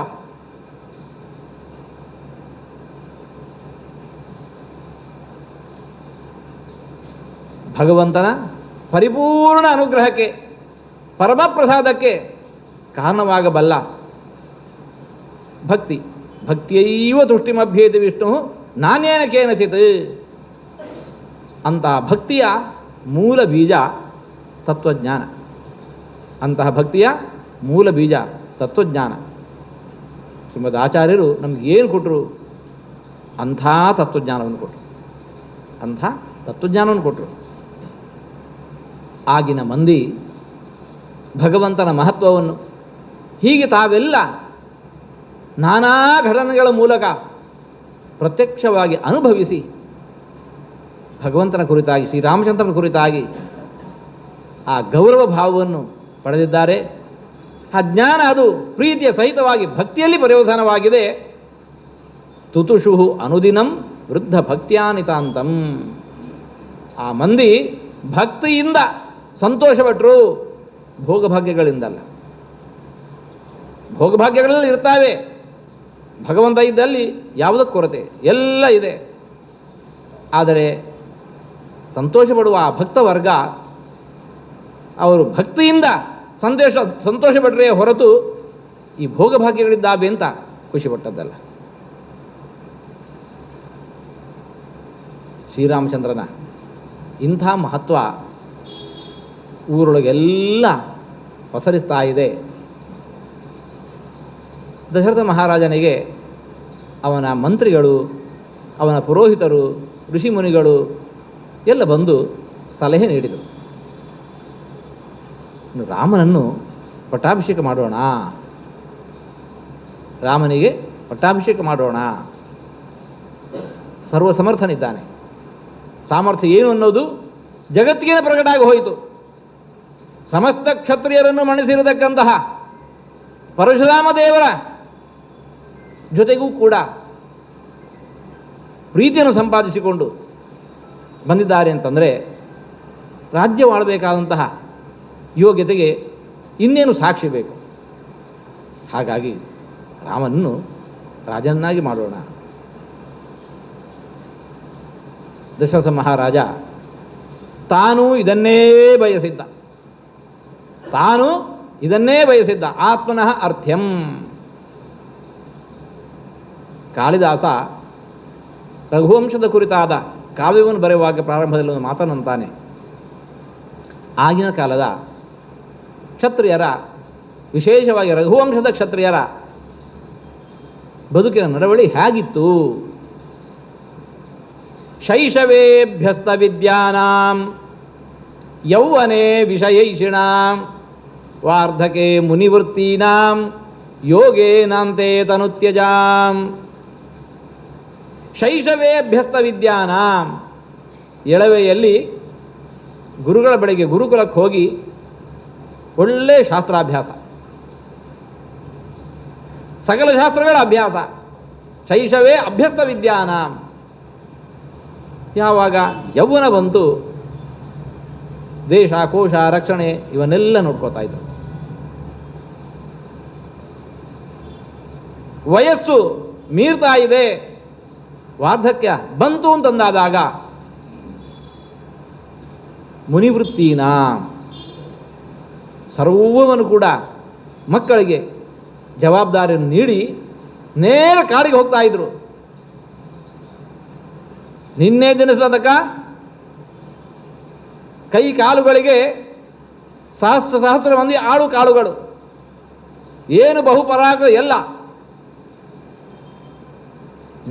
ಭಗವಂತನ ಪರಿಪೂರ್ಣ ಅನುಗ್ರಹಕ್ಕೆ, ಪರಮಪ್ರಸಾದಕ್ಕೆ ಕಾರಣವಾಗಬಲ್ಲ ಭಕ್ತಿ. ಭಕ್ತಿಯೈವ ತುಷ್ಟಿಮಭ್ಯೇತಿ ವಿಷ್ಣು ನಾನೇನ ಕೇನಚಿತ್. ಅಂತಹ ಭಕ್ತಿಯ ಮೂಲ ಬೀಜ ತತ್ವಜ್ಞಾನ. ಅಂತಹ ಭಕ್ತಿಯ ಮೂಲ ಬೀಜ ತತ್ವಜ್ಞಾನ. ಶ್ರೀಮದ್ ಆಚಾರ್ಯರು ನಮ್ಗೆ ಏನು ಕೊಟ್ಟರು? ಅಂಥ ತತ್ವಜ್ಞಾನವನ್ನು ಕೊಟ್ಟರು. ಅಂಥ ತತ್ವಜ್ಞಾನವನ್ನು ಕೊಟ್ಟರು. ಆಗಿನ ಮಂದಿ ಭಗವಂತನ ಮಹತ್ವವನ್ನು ಹೀಗೆ ತಾವೆಲ್ಲ ನಾನಾ ಘಟನೆಗಳ ಮೂಲಕ ಪ್ರತ್ಯಕ್ಷವಾಗಿ ಅನುಭವಿಸಿ ಭಗವಂತನ ಕುರಿತಾಗಿ, ಶ್ರೀರಾಮಚಂದ್ರನ ಕುರಿತಾಗಿ ಆ ಗೌರವ ಭಾವವನ್ನು ಪಡೆದಿದ್ದಾರೆ. ಆ ಜ್ಞಾನ ಅದು ಪ್ರೀತಿಯ ಸಹಿತವಾಗಿ ಭಕ್ತಿಯಲ್ಲಿ ಪರ್ಯವಸಾನವಾಗಿದೆ. ತುತುಷು ಅನುದಿನಂ ವೃದ್ಧ ಭಕ್ತ್ಯಾನಿತಾಂತಂ. ಆ ಮಂದಿ ಭಕ್ತಿಯಿಂದ ಸಂತೋಷಪಟ್ಟರು, ಭೋಗಭಾಗ್ಯಗಳಿಂದಲ್ಲ. ಭೋಗಭಾಗ್ಯಗಳಲ್ಲಿ ಇರ್ತಾವೆ, ಭಗವಂತ ಇದ್ದಲ್ಲಿ ಯಾವುದಕ್ಕೆ ಕೊರತೆ? ಎಲ್ಲ ಇದೆ. ಆದರೆ ಸಂತೋಷಪಡುವ ಆ ಭಕ್ತ ವರ್ಗ ಅವರು ಭಕ್ತಿಯಿಂದ ಸಂತೋಷಪಟ್ಟರೆ ಹೊರತು ಈ ಭೋಗಭಾಗ್ಯಗಳಿದ್ದಾವೆ ಅಂತ ಖುಷಿಪಟ್ಟದ್ದಲ್ಲ. ಶ್ರೀರಾಮಚಂದ್ರನ ಇಂಥ ಮಹತ್ವ ಊರೊಳಗೆಲ್ಲ ಪಸರಿಸ್ತಾ ಇದೆ. ದಶರಥ ಮಹಾರಾಜನಿಗೆ ಅವನ ಮಂತ್ರಿಗಳು, ಅವನ ಪುರೋಹಿತರು, ಋಷಿಮುನಿಗಳು ಎಲ್ಲ ಬಂದು ಸಲಹೆ ನೀಡಿದರು. ರಾಮನನ್ನು ಪಟ್ಟಾಭಿಷೇಕ ಮಾಡೋಣ, ರಾಮನಿಗೆ ಪಟ್ಟಾಭಿಷೇಕ ಮಾಡೋಣ. ಸರ್ವಸಮರ್ಥನಿದ್ದಾನೆ. ಸಾಮರ್ಥ್ಯ ಏನು ಅನ್ನೋದು ಜಗತ್ತಿಗೆ ಪ್ರಕಟ ಆಗಿ ಹೋಯಿತು. ಸಮಸ್ತ ಕ್ಷತ್ರಿಯರನ್ನು ಮಣಿಸಿರತಕ್ಕಂತಹ ಪರಶುರಾಮ ದೇವರ ಜೊತೆಗೂ ಕೂಡ ಪ್ರೀತಿಯನ್ನು ಸಂಪಾದಿಸಿಕೊಂಡು ಬಂದಿದ್ದಾರೆ ಅಂತಂದರೆ ರಾಜ್ಯವಾಳಬೇಕಾದಂತಹ ಯೋಗ್ಯತೆಗೆ ಇನ್ನೇನು ಸಾಕ್ಷಿ ಬೇಕು. ಹಾಗಾಗಿ ರಾಮನನ್ನು ರಾಜನನ್ನಾಗಿ ಮಾಡೋಣ. ದಶರಥ ಮಹಾರಾಜ ತಾನು ಇದನ್ನೇ ಬಯಸಿದ್ದ. ಆತ್ಮನಃ ಅರ್ಥ್ಯಂ. ಕಾಳಿದಾಸ ರಘುವಂಶದ ಕುರಿತಾದ ಕಾವ್ಯವನ್ನು ಬರೆಯುವಾಗ ಪ್ರಾರಂಭದಲ್ಲಿ ಒಂದು ಮಾತನ್ನಂತಾನೆ. ಆಗಿನ ಕಾಲದ ಕ್ಷತ್ರಿಯರ, ವಿಶೇಷವಾಗಿ ರಘುವಂಶದ ಕ್ಷತ್ರಿಯರ ಬದುಕಿನ ನಡವಳಿ ಹೇಗಿತ್ತು? ಶೈಶವೇಭ್ಯಸ್ತ ವಿದ್ಯಾನಾಂ ಯೌವನೆ ವಿಷಯೈಷಿಣಾಂ ವಾರ್ಧಕೆ ಮುನಿವೃತ್ತೀನಾಂ ಯೋಗೇನಾಂತೆ ತನುತ್ಯಜಾಂ. ಶೈಶವೇಭ್ಯಸ್ತ ವಿದ್ಯಾನಾಂ, ಎಳವೆಯಲ್ಲಿ ಗುರುಗಳ ಬಳಿಗೆ ಗುರುಕುಲಕ್ಕೆ ಹೋಗಿ ಒಳ್ಳೆಯ ಶಾಸ್ತ್ರಾಭ್ಯಾಸ, ಸಕಲ ಶಾಸ್ತ್ರಗಳ ಅಭ್ಯಾಸ. ಶೈಶವೇ ಅಭ್ಯಸ್ತ ವಿದ್ಯಾನಾಂ. ಯಾವಾಗ ಯೌವನ ಬಂತು, ದೇಶ ಕೋಶ ರಕ್ಷಣೆ ಇವನ್ನೆಲ್ಲ ನೋಡ್ಕೋತಾ ಇದ್ರು. ವಯಸ್ಸು ಮೀರ್ತಾ ಇದೆ, ವಾರ್ಧಕ್ಯ ಬಂತು ಅಂತಂದಾದಾಗ ಮುನಿವೃತ್ತಿನ ಸರ್ವವನ್ನು ಕೂಡ ಮಕ್ಕಳಿಗೆ ಜವಾಬ್ದಾರಿಯನ್ನು ನೀಡಿ ನೇರ ಕಾಡಿಗೆ ಹೋಗ್ತಾ ಇದ್ರು. ನಿನ್ನೆ ದಿನಸದಕ ಕೈ ಕಾಲುಗಳಿಗೆ ಸಹಸ್ರ ಮಂದಿ ಆಳು ಕಾಳುಗಳು, ಏನು ಬಹುಪರಾಗ ಎಲ್ಲ.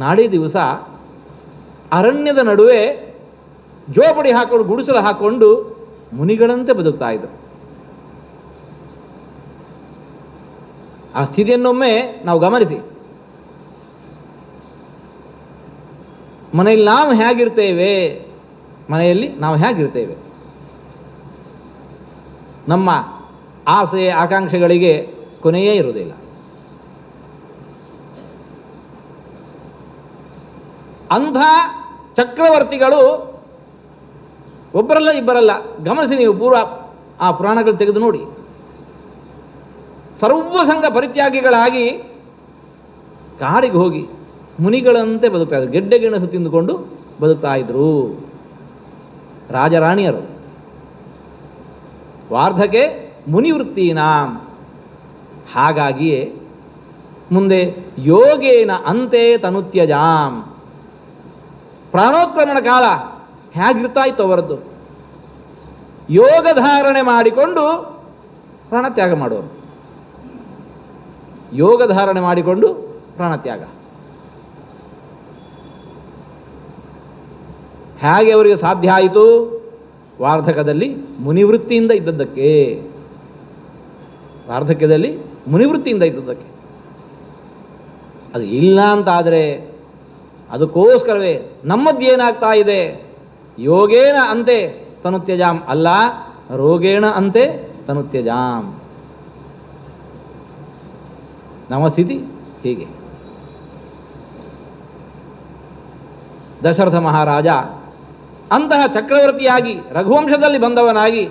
ನಾಡಿ ದಿವಸ ಅರಣ್ಯದ ನಡುವೆ ಜೋಪಡಿ ಹಾಕೊಂಡು, ಗುಡಿಸಲು ಹಾಕೊಂಡು ಮುನಿಗಳಂತೆ ಬದುಕ್ತಾ ಇದ್ರು. ಆ ಸ್ಥಿತಿಯನ್ನೊಮ್ಮೆ ನಾವು ಗಮನಿಸಿ. ಮನೆಯಲ್ಲಿ ನಾವು ಹೇಗಿರ್ತೇವೆ, ಮನೆಯಲ್ಲಿ ನಾವು ಹೇಗಿರ್ತೇವೆ, ನಮ್ಮ ಆಸೆ ಆಕಾಂಕ್ಷೆಗಳಿಗೆ ಕೊನೆಯೇ ಇರುವುದಿಲ್ಲ. ಅಂಥ ಚಕ್ರವರ್ತಿಗಳು ಒಬ್ಬರಲ್ಲ ಇಬ್ಬರಲ್ಲ. ಗಮನಿಸಿ ನೀವು, ಪೂರ್ವ ಆ ಪುರಾಣಗಳು ತೆಗೆದು ನೋಡಿ. ಸರ್ವಸಂಗ ಪರಿತ್ಯಾಗಿಗಳಾಗಿ ಕಾಡಿಗೆ ಹೋಗಿ ಮುನಿಗಳಂತೆ ಬದುಕ್ತಾ ಇದ್ರು. ಗೆಡ್ಡೆ ಗೆಣಸು ತಿಂದುಕೊಂಡು ಬದುಕ್ತಾ ಇದ್ರು ರಾಜರಾಣಿಯರು. ವಾರ್ಧಕೆ ಮುನಿವೃತ್ತೀನಾಂ. ಹಾಗಾಗಿಯೇ ಮುಂದೆ ಯೋಗೇನ ಅಂತೆ ತನುತ್ಯಜಾಂ. ಪ್ರಾಣೋತ್ಕ್ರಮಣ ಕಾಲ ಹೇಗಿರ್ತಾ ಇತ್ತು ಅವರದ್ದು? ಯೋಗ ಧಾರಣೆ ಮಾಡಿಕೊಂಡು ಪ್ರಾಣತ್ಯಾಗ ಮಾಡೋರು. ಯೋಗ ಧಾರಣೆ ಮಾಡಿಕೊಂಡು ಪ್ರಾಣತ್ಯಾಗ. ಹೇಗೆ ಅವರಿಗೆ ಸಾಧ್ಯ ಆಯಿತು? ವಾರ್ಧಕದಲ್ಲಿ ಮುನಿವೃತ್ತಿಯಿಂದ ಇದ್ದದ್ದಕ್ಕೆ. ವಾರ್ಧಕ್ಯದಲ್ಲಿ ಮುನಿವೃತ್ತಿಯಿಂದ ಇದ್ದದ್ದಕ್ಕೆ. ಅದು ಇಲ್ಲ ಅಂತಾದರೆ ಅದಕ್ಕೋಸ್ಕರವೇ ನಮ್ಮದ್ದೇನಾಗ್ತಾ ಇದೆ? ಯೋಗೇನ ಅಂತೆ ತನುತ್ಯಜಾಂ ಅಲ್ಲ, ರೋಗೇಣ ಅಂತೆ ತನುತ್ಯಜಾಂ. ನಮ್ಮ ಸ್ಥಿತಿ ಹೀಗೆ. ದಶರಥ ಮಹಾರಾಜ ಅಂತಹ ಚಕ್ರವರ್ತಿಯಾಗಿ ರಘುವಂಶದಲ್ಲಿ ಬಂದವನಾಗಿ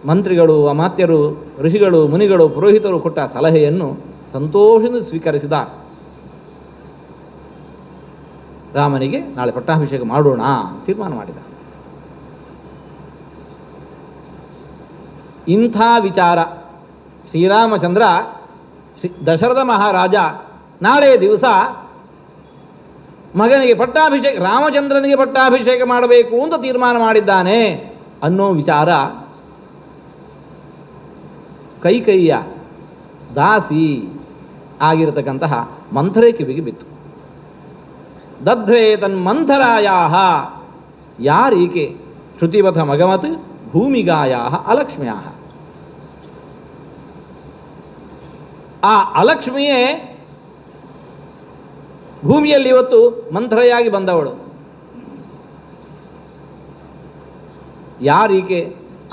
ಮಂತ್ರಿಗಳು, ಅಮಾತ್ಯರು, ಋಷಿಗಳು, ಮುನಿಗಳು, ಪುರೋಹಿತರು ಕೊಟ್ಟ ಸಲಹೆಯನ್ನು ಸಂತೋಷದಿಂದ ಸ್ವೀಕರಿಸಿದ. ರಾಮನಿಗೆ ನಾಳೆ ಪಟ್ಟಾಭಿಷೇಕ ಮಾಡೋಣ ತೀರ್ಮಾನ ಮಾಡಿದ. ಇಂಥ ವಿಚಾರ ಶ್ರೀರಾಮಚಂದ್ರ ದಶರಥ ಮಹಾರಾಜ ನಾಳೆ ದಿವಸ ಮಗನಿಗೆ ಪಟ್ಟಾಭಿಷೇಕ, ರಾಮಚಂದ್ರನಿಗೆ ಪಟ್ಟಾಭಿಷೇಕ ಮಾಡಬೇಕು ಅಂತ ತೀರ್ಮಾನ ಮಾಡಿದ್ದಾನೆ ಅನ್ನೋ ವಿಚಾರ ಕೈಕೈಯ ದಾಸಿ ಆಗಿರತಕ್ಕಂತಹ ಮಂಥರೆ ಕಿವಿಗೆ ಬಿತ್ತು. ದಧ್ವೇ ತನ್ಮಂಥರಾಯಾ ಯಾರೀಕೆ ಶ್ರುತಿಪಥ ಮಗಮತ್ ಭೂಮಿಗಾಯಾ ಅಲಕ್ಷ್ಮ್ಯಾ. ಆ ಅಲಕ್ಷ್ಮಿಯೇ ಭೂಮಿಯಲ್ಲಿ ಇವತ್ತು ಮಂಥರೆಯಾಗಿ ಬಂದವಳು. ಯಾರೀಕೆ?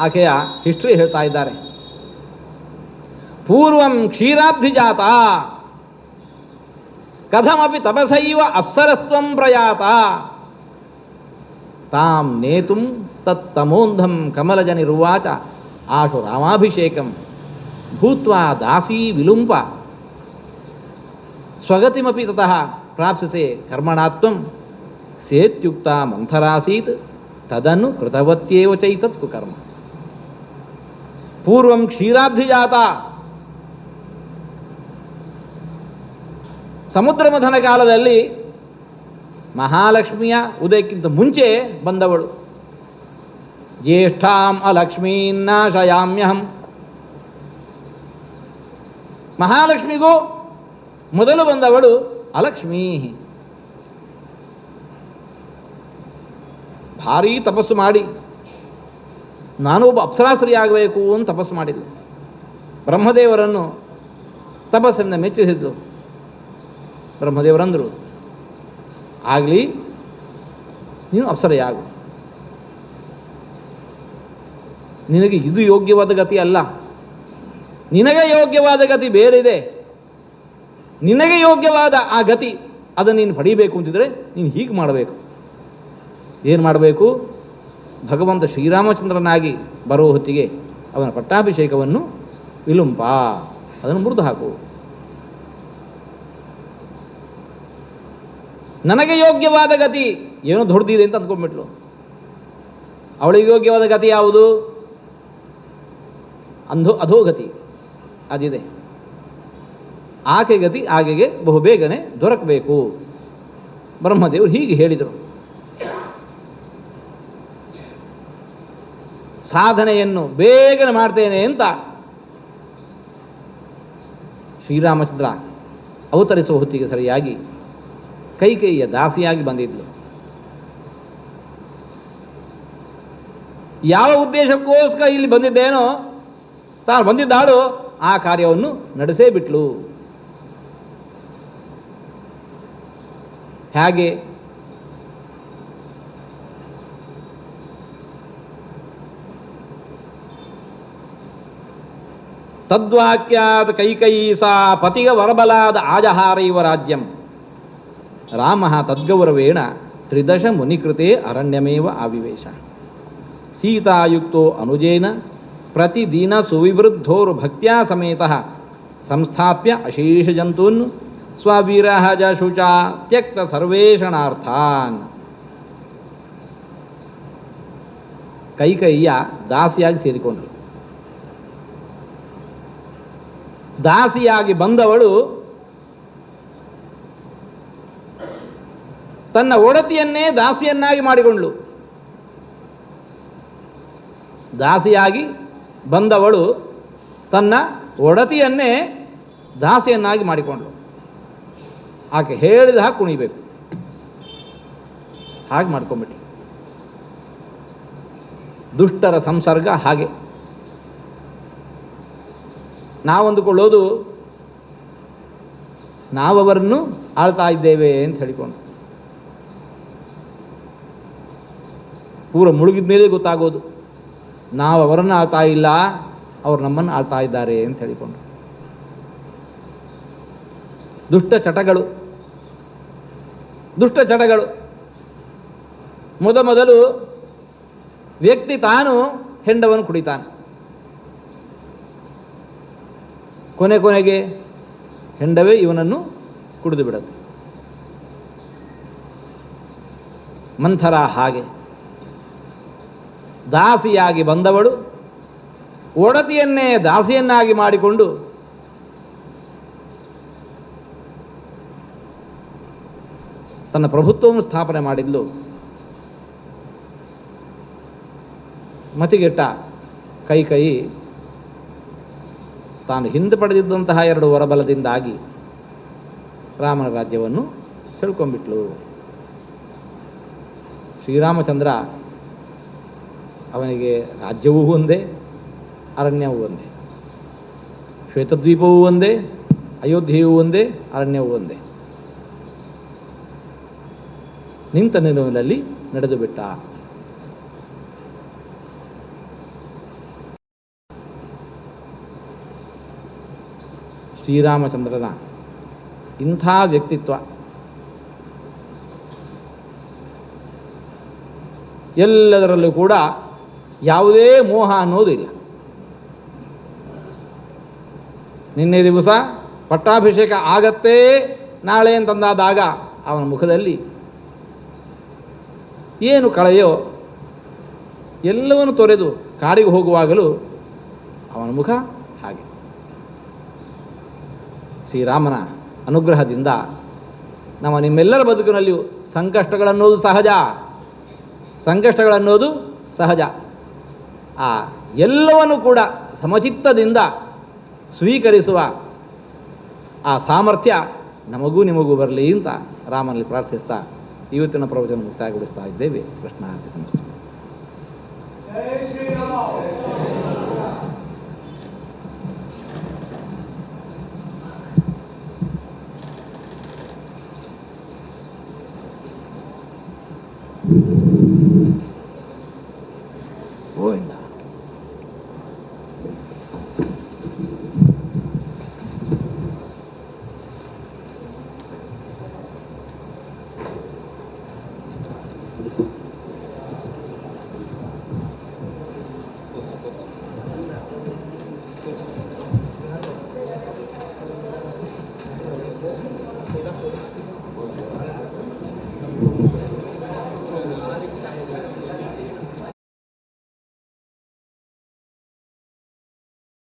ಆಕೆಯ ಹಿಸ್ಟ್ರಿ ಹೇಳ್ತಾ ಇದ್ದಾರೆ. ಪೂರ್ವಂ ಕ್ಷೀರಾಬ್ಧಿಜಾತ ಕಥಮಪಿ ತಪಸೈವ ಅಪ್ಸರಸ್ತ್ವಂ ಪ್ರಯಾತ ತಾಂ ನೇತುಂ ತತ್ತಮೋಂಧಂ ಕಮಲಜನಿರುವಾಚ ಆಶು ರಾಮಾಭಿಷೇಕಂ ಭೂತ್ವಾ ದಾಸೀ ವಿಲುಂಪ ಸ್ವಗತಿಮಪಿ ತತಃ ಪ್ರಾಪ್ಸ್ಯಸೆ ಕರ್ಮಣಾತ್ವಂ ಸೇತ್ಯುಕ್ತ ಮಂಥರಾಸೀತ್ ತದನ್ನು ಕೃತವತ್ಯೇವ ಚೈತತ್ ಕುಕರ್ಮ. ಪೂರ್ವಂ ಕ್ಷೀರಾಬ್ಧಿಜಾತ, ಸಮುದ್ರ ಮಥನ ಕಾಲದಲ್ಲಿ ಮಹಾಲಕ್ಷ್ಮಿಯ ಉದಯಕ್ಕಿಂತ ಮುಂಚೆ ಬಂದವಳು. ಜ್ಯೇಷ್ಠಾಂ ಅಲಕ್ಷ್ಮೀನ್ನಾಶಯಾಮ್ಯಹಂ. ಮಹಾಲಕ್ಷ್ಮಿಗೂ ಮೊದಲು ಬಂದವಳು ಅಲಕ್ಷ್ಮೀ. ಭಾರೀ ತಪಸ್ಸು ಮಾಡಿ ನಾನು ಒಬ್ಬ ಅಪ್ಸರಾಸ್ತ್ರೀ ಆಗಬೇಕು ಅಂತ ತಪಸ್ಸು ಮಾಡಿದ್ಲು. ಬ್ರಹ್ಮದೇವರನ್ನು ತಪಸ್ಸಿನಿಂದ ಮೆಚ್ಚಿಸಿದ್ಲು. ಬ್ರಹ್ಮದೇವರಂದರು, ಆಗಲಿ, ನೀನು ಅಪ್ಸರೆಯಾಗು. ನಿನಗೆ ಇದು ಯೋಗ್ಯವಾದ ಗತಿ ಅಲ್ಲ, ನಿನಗೆ ಯೋಗ್ಯವಾದ ಗತಿ ಬೇರೆಯಿದೆ. ನಿನಗೆ ಯೋಗ್ಯವಾದ ಆ ಗತಿ ಅದನ್ನು ನೀನು ಪಡೀಬೇಕು ಅಂತಿದ್ರೆ ನೀನು ಹೀಗೆ ಮಾಡಬೇಕು. ಏನು ಮಾಡಬೇಕು? ಭಗವಂತ ಶ್ರೀರಾಮಚಂದ್ರನಾಗಿ ಬರೋ ಹೊತ್ತಿಗೆ ಅವನ ಪಟ್ಟಾಭಿಷೇಕವನ್ನು ವಿಲುಂಪ, ಅದನ್ನು ಮುರಿದು ಹಾಕು. ನನಗೆ ಯೋಗ್ಯವಾದ ಗತಿ ಏನೋ ದೊಡ್ಡದಿದೆ ಅಂತ ಅಂದ್ಕೊಂಡ್ಬಿಟ್ಲು. ಅವಳಿಗೆ ಯೋಗ್ಯವಾದ ಗತಿ ಯಾವುದು? ಅಧೋಗತಿ ಅದಿದೆ. ಆಕೆ ಗತಿ ಆಕೆಗೆ ಬಹುಬೇಗನೆ ದೊರಕಬೇಕು. ಬ್ರಹ್ಮದೇವರು ಹೀಗೆ ಹೇಳಿದರು. ಸಾಧನೆಯನ್ನು ಬೇಗನೆ ಮಾಡ್ತೇನೆ ಅಂತ ಶ್ರೀರಾಮಚಂದ್ರ ಅವತರಿಸುವ ಹೊತ್ತಿಗೆ ಸರಿಯಾಗಿ ಕೈಕೇಯಿಯ ದಾಸಿಯಾಗಿ ಬಂದಿದ್ಲು. ಯಾವ ಉದ್ದೇಶಕ್ಕೋಸ್ಕರ ಇಲ್ಲಿ ಬಂದಿದ್ದೇನೋ ತಾನು ಬಂದಿದ್ದಾಳು ಆ ಕಾರ್ಯವನ್ನು ನಡೆಸೇ ಬಿಟ್ಲು. ಹೇಗೆ? ತದ್ವಾಕ್ಯಾತ್ ಕೈಕಯೀ ಸಾ ಪತಿಗ ವರಬಲಾದ ಆಜಹಾರ ಇವ ರಾಜ್ಯಂ ರಾಮ ತದ್ಗೌರವೇಣ ತ್ರಿದಶ ಮುನಿಕೃತೆ ಅರಣ್ಯಮೇವ ಆವಿವೇಶ ಸೀತಾಯುಕ್ತೋ ಅನುಜೇನ ಪ್ರತಿದಿನ ಸುವಿವೃದ್ಧೋರು ಭಕ್ತ್ಯಾ ಸಮೇತ ಸಂಸ್ಥಾಪ್ಯ ಅಶೇಷ ಜಂತೂನ್ ಸ್ವವಿರಹಜ ಶುಚ ತ್ಯಕ್ತ ಸರ್ವೇಷಣಾರ್ಥಾನ್. ಕೈಕೇಯಿಯ ದಾಸಿಯಾಗಿ ಸೇರಿಕೊಂಡರು. ದಾಸಿಯಾಗಿ ಬಂದವಳು ತನ್ನ ಒಡತಿಯನ್ನೇ ದಾಸಿಯನ್ನಾಗಿ ಮಾಡಿಕೊಂಡಳು. ದಾಸಿಯಾಗಿ ಬಂದವಳು ತನ್ನ ಒಡತಿಯನ್ನೇ ದಾಸಿಯನ್ನಾಗಿ ಮಾಡಿಕೊಂಡಳು. ಆಕೆ ಹೇಳಿದ ಹಾಗೆ ಕುಣಿಬೇಕು, ಹಾಗೆ ಮಾಡ್ಕೊಂಬಿಟ್ರು. ದುಷ್ಟರ ಸಂಸರ್ಗ ಹಾಗೆ. ನಾವಂದುಕೊಳ್ಳೋದು ನಾವವರನ್ನು ಆಳ್ತಾ ಇದ್ದೇವೆ ಅಂತ ಹೇಳಿಕೊಂಡು, ಪೂರ ಮುಳುಗಿದ ಮೇಲೆ ಗೊತ್ತಾಗೋದು ನಾವು ಅವರನ್ನು ಆಳ್ತಾ ಇಲ್ಲ, ಅವರು ನಮ್ಮನ್ನು ಆಳ್ತಾ ಇದ್ದಾರೆ ಅಂತ ಹೇಳಿಕೊಂಡು. ದುಷ್ಟ ಚಟಗಳು ಮೊದಲು ವ್ಯಕ್ತಿ ತಾನು ಹೆಂಡವನ್ನು ಕುಡಿತಾನೆ. ಕೊನೆಗೆ ಹೆಂಡವೇ ಇವನನ್ನು ಕುಡಿದು ಬಿಡದು. ಮಂಥರ ಹಾಗೆ ದಾಸಿಯಾಗಿ ಬಂದವಳು ಒಡತಿಯನ್ನೇ ದಾಸಿಯನ್ನಾಗಿ ಮಾಡಿಕೊಂಡು ತನ್ನ ಪ್ರಭುತ್ವವನ್ನು ಸ್ಥಾಪನೆ ಮಾಡಿದ್ಲು. ಮತಿಗೆಟ್ಟ ಕೈಕೇಯಿ ತಾನು ಹಿಂದೆ ಪಡೆದಿದ್ದಂತಹ 2 ವರಬಲದಿಂದಾಗಿ ರಾಮನ ರಾಜ್ಯವನ್ನು ಸೆಳ್ಕೊಂಡ್ಬಿಟ್ಲು. ಶ್ರೀರಾಮಚಂದ್ರ ಅವನಿಗೆ ರಾಜ್ಯವೂ ಒಂದೇ, ಅರಣ್ಯವೂ ಒಂದೇ, ಶ್ವೇತದ್ವೀಪವೂ ಒಂದೇ, ಅಯೋಧ್ಯೆಯೂ ಒಂದೇ, ಅರಣ್ಯವೂ ಒಂದೇ. ನಿಂತ ನಿಲುವಿನಲ್ಲಿ ನಡೆದು ಬಿಟ್ಟ. ಶ್ರೀರಾಮಚಂದ್ರನ ಇಂಥ ವ್ಯಕ್ತಿತ್ವ ಎಲ್ಲದರಲ್ಲೂ ಕೂಡ ಯಾವುದೇ ಮೋಹ ಅನ್ನೋದು ಇಲ್ಲ. ನಿನ್ನೆ ದಿವಸ ಪಟ್ಟಾಭಿಷೇಕ ಆಗತ್ತೇ ನಾಳೆ ಅಂತಂದಾದಾಗ ಅವನ ಮುಖದಲ್ಲಿ ಏನು ಕಳೆಯೋ ಎಲ್ಲವನ್ನು ತೊರೆದು ಕಾಡಿಗೆ ಹೋಗುವಾಗಲೂ ಅವನ ಮುಖ ಹಾಗೆ. ಶ್ರೀರಾಮನ ಅನುಗ್ರಹದಿಂದ ನಿಮ್ಮೆಲ್ಲರ ಬದುಕಿನಲ್ಲಿಯೂ ಸಂಕಷ್ಟಗಳನ್ನೋದು ಸಹಜ, ಸಂಕಷ್ಟಗಳನ್ನೋದು ಸಹಜ. ಆ ಎಲ್ಲವನ್ನು ಕೂಡ ಸಮಚಿತ್ತದಿಂದ ಸ್ವೀಕರಿಸುವ ಆ ಸಾಮರ್ಥ್ಯ ನಮಗೂ ನಿಮಗೂ ಬರಲಿ ಅಂತ ರಾಮನಲ್ಲಿ ಪ್ರಾರ್ಥಿಸ್ತಾ ಇವತ್ತಿನ ಪ್ರವಚನ ಮುಕ್ತಾಯಗೊಳಿಸ್ತಾ ಇದ್ದೇವೆ. ಕೃಷ್ಣಾರ್ಪಿತಮಸ್ತು. ಗೋವಿಂದ.